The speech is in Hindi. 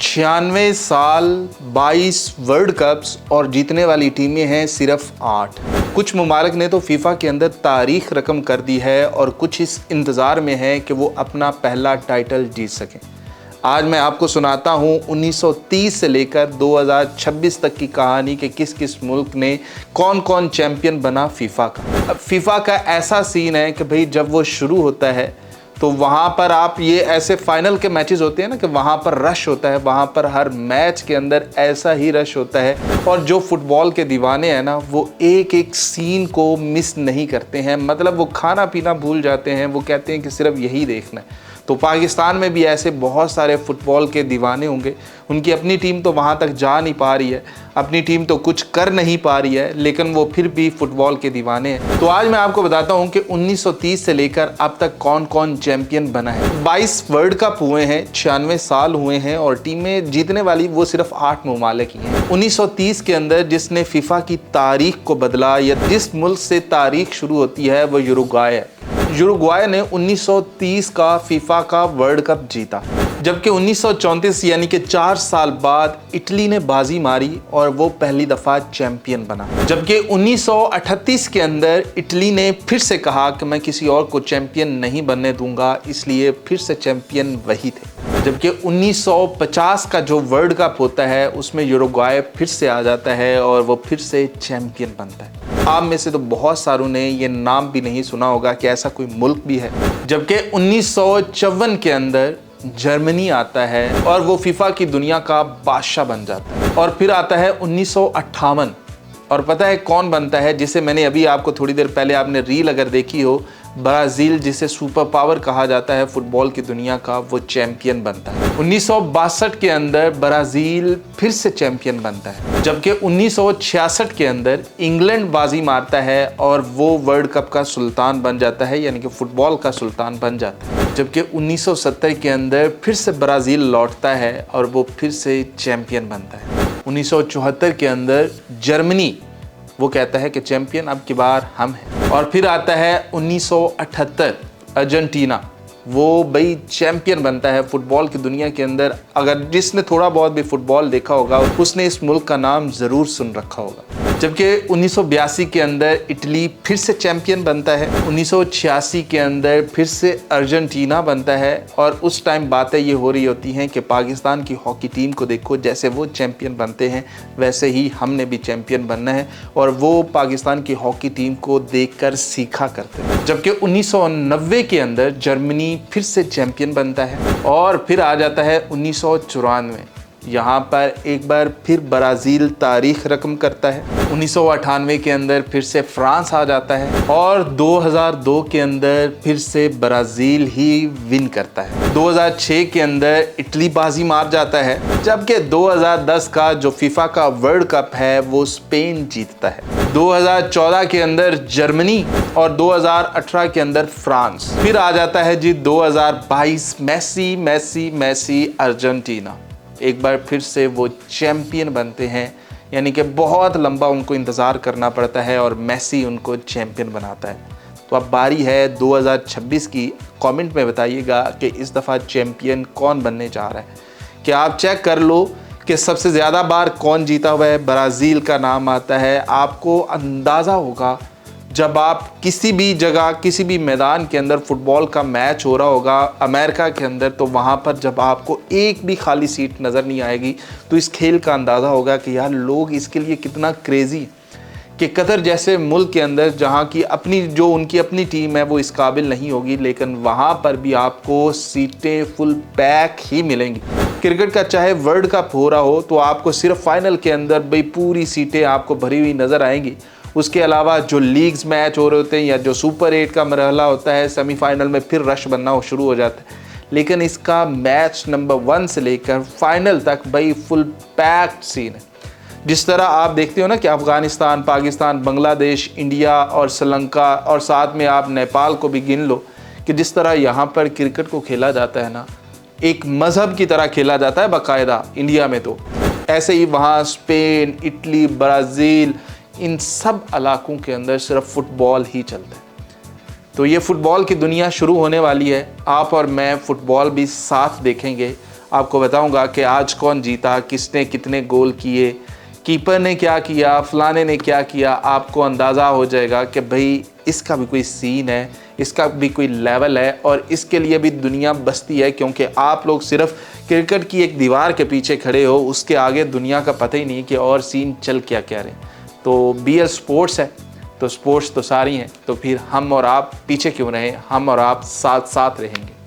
96 साल, 22 वर्ल्ड कप्स और जीतने वाली टीमें हैं सिर्फ 8। कुछ ममालिक ने तो फीफा के अंदर तारीख रकम कर दी है और कुछ इस इंतज़ार में है कि वो अपना पहला टाइटल जीत सकें। आज मैं आपको सुनाता हूँ 1930 से लेकर 2026 तक की कहानी कि किस किस मुल्क ने कौन कौन चैम्पियन बना फीफा का। अब फीफा का ऐसा सीन है कि भाई जब वो शुरू होता है तो वहाँ पर आप ये ऐसे फाइनल के मैचेस होते हैं ना कि वहाँ पर रश होता है, वहाँ पर हर मैच के अंदर ऐसा ही रश होता है और जो फुटबॉल के दीवाने हैं ना वो एक एक सीन को मिस नहीं करते हैं। मतलब वो खाना पीना भूल जाते हैं, वो कहते हैं कि सिर्फ यही देखना है। तो पाकिस्तान में भी ऐसे बहुत सारे फुटबॉल के दीवाने होंगे। उनकी अपनी टीम तो वहाँ तक जा नहीं पा रही है, अपनी टीम तो कुछ कर नहीं पा रही है, लेकिन वो फिर भी फुटबॉल के दीवाने हैं। तो आज मैं आपको बताता हूँ कि 1930 से लेकर अब तक कौन कौन चैंपियन बना है। 22 वर्ल्ड कप हुए हैं, 96 साल हुए हैं और टीमें जीतने वाली वो सिर्फ 8 ममालिक ही हैं। 1930 के अंदर जिसने फीफा की तारीख को बदला या जिस मुल्क से तारीख शुरू होती है वो यूरुग्वाय है। यूरुग्वाय ने 1930 का फीफा का वर्ल्ड कप जीता, जबकि 1934 यानी कि 4 साल बाद इटली ने बाजी मारी और वो पहली दफ़ा चैंपियन बना। जबकि 1938 के अंदर इटली ने फिर से कहा कि मैं किसी और को चैंपियन नहीं बनने दूंगा, इसलिए फिर से चैंपियन वही थे। जबकि 1950 का जो वर्ल्ड कप होता है उसमें यूरुग्वाय फिर से आ जाता है और वो फिर से चैंपियन बनता है। आप में से तो बहुत सारों ने ये नाम भी नहीं सुना होगा कि ऐसा कोई मुल्क भी है। जबकि 1954 के अंदर जर्मनी आता है और वो फीफा की दुनिया का बादशाह बन जाता है। और फिर आता है 1958 और पता है कौन बनता है, जिसे मैंने अभी आपको थोड़ी देर पहले आपने रील अगर देखी हो, ब्राज़ील जिसे सुपर पावर कहा जाता है फुटबॉल की दुनिया का, वो चैंपियन बनता है। 1962 के अंदर ब्राज़ील फिर से चैंपियन बनता है। जबकि 1966 के अंदर इंग्लैंड बाजी मारता है और वो वर्ल्ड कप का सुल्तान बन जाता है, यानी कि फुटबॉल का सुल्तान बन जाता है। जबकि 1970 के अंदर फिर से ब्राज़ील लौटता है और वो फिर से चैंपियन बनता है। 1974 के अंदर जर्मनी वो कहता है कि चैंपियन अब की बार हम हैं। और फिर आता है 1978 अर्जेंटीना, वो भाई चैंपियन बनता है फुटबॉल की दुनिया के अंदर। अगर जिसने थोड़ा बहुत भी फुटबॉल देखा होगा उसने इस मुल्क का नाम ज़रूर सुन रखा होगा। जबकि 1982 के अंदर इटली फिर से चैंपियन बनता है। 1986 के अंदर फिर से अर्जेंटीना बनता है और उस टाइम बातें ये हो रही होती हैं कि पाकिस्तान की हॉकी टीम को देखो, जैसे वो चैंपियन बनते हैं वैसे ही हमने भी चैंपियन बनना है, और वो पाकिस्तान की हॉकी टीम को देखकर सीखा करते हैं। जबकि 1990 के अंदर जर्मनी फिर से चैंपियन बनता है। और फिर आ जाता है 1994, यहाँ पर एक बार फिर ब्राज़ील तारीख रकम करता है। 1998 के अंदर फिर से फ्रांस आ जाता है और 2002 के अंदर फिर से ब्राज़ील ही विन करता है। 2006 के अंदर इटली बाजी मार जाता है, जबकि 2010 का जो फीफा का वर्ल्ड कप है वो स्पेन जीतता है। 2014 के अंदर जर्मनी और 2018 के अंदर फ्रांस। फिर आ जाता है जी 2022 मेसी अर्जेंटीना, एक बार फिर से वो चैंपियन बनते हैं, यानी कि बहुत लंबा उनको इंतज़ार करना पड़ता है और मेसी उनको चैंपियन बनाता है। तो अब बारी है 2026 की। कमेंट में बताइएगा कि इस दफ़ा चैंपियन कौन बनने जा रहा है। क्या आप चेक कर लो कि सबसे ज़्यादा बार कौन जीता हुआ है। ब्राज़ील का नाम आता है। आपको अंदाज़ा होगा जब आप किसी भी जगह किसी भी मैदान के अंदर फुटबॉल का मैच हो रहा होगा अमेरिका के अंदर, तो वहाँ पर जब आपको एक भी खाली सीट नज़र नहीं आएगी तो इस खेल का अंदाज़ा होगा कि यार लोग इसके लिए कितना क्रेज़ी। कि कतर जैसे मुल्क के अंदर जहाँ की अपनी जो उनकी अपनी टीम है वो इस काबिल नहीं होगी, लेकिन वहाँ पर भी आपको सीटें फुल पैक ही मिलेंगी। क्रिकेट का चाहे वर्ल्ड कप हो रहा हो तो आपको सिर्फ फाइनल के अंदर भाई पूरी सीटें आपको भरी हुई नज़र आएंगी। उसके अलावा जो लीग्स मैच हो रहे होते हैं या जो सुपर 8 का मरहला होता है, सेमीफाइनल में फिर रश बनना शुरू हो जाता है। लेकिन इसका मैच नंबर 1 से लेकर फाइनल तक भाई फुल पैक्ड सीन है। जिस तरह आप देखते हो ना कि अफ़गानिस्तान, पाकिस्तान, बांग्लादेश, इंडिया और श्रीलंका और साथ में आप नेपाल को भी गिन लो, कि जिस तरह यहाँ पर क्रिकेट को खेला जाता है ना, एक मज़हब की तरह खेला जाता है बाकायदा इंडिया में, तो ऐसे ही वहाँ स्पेन, इटली, ब्राज़ील, इन सब इलाकों के अंदर सिर्फ फुटबॉल ही चलता है। तो ये फुटबॉल की दुनिया शुरू होने वाली है। आप और मैं फुटबॉल भी साथ देखेंगे। आपको बताऊंगा कि आज कौन जीता, किसने कितने गोल किए, कीपर ने क्या किया, फलाने ने क्या किया। आपको अंदाज़ा हो जाएगा कि भाई इसका भी कोई सीन है, इसका भी कोई लेवल है और इसके लिए भी दुनिया बसती है, क्योंकि आप लोग सिर्फ क्रिकेट की एक दीवार के पीछे खड़े हो, उसके आगे दुनिया का पता ही नहीं कि और सीन चल क्या क्या रहे। तो BL स्पोर्ट्स है, तो स्पोर्ट्स तो सारी हैं, तो फिर हम और आप पीछे क्यों रहें, हम और आप साथ साथ रहेंगे।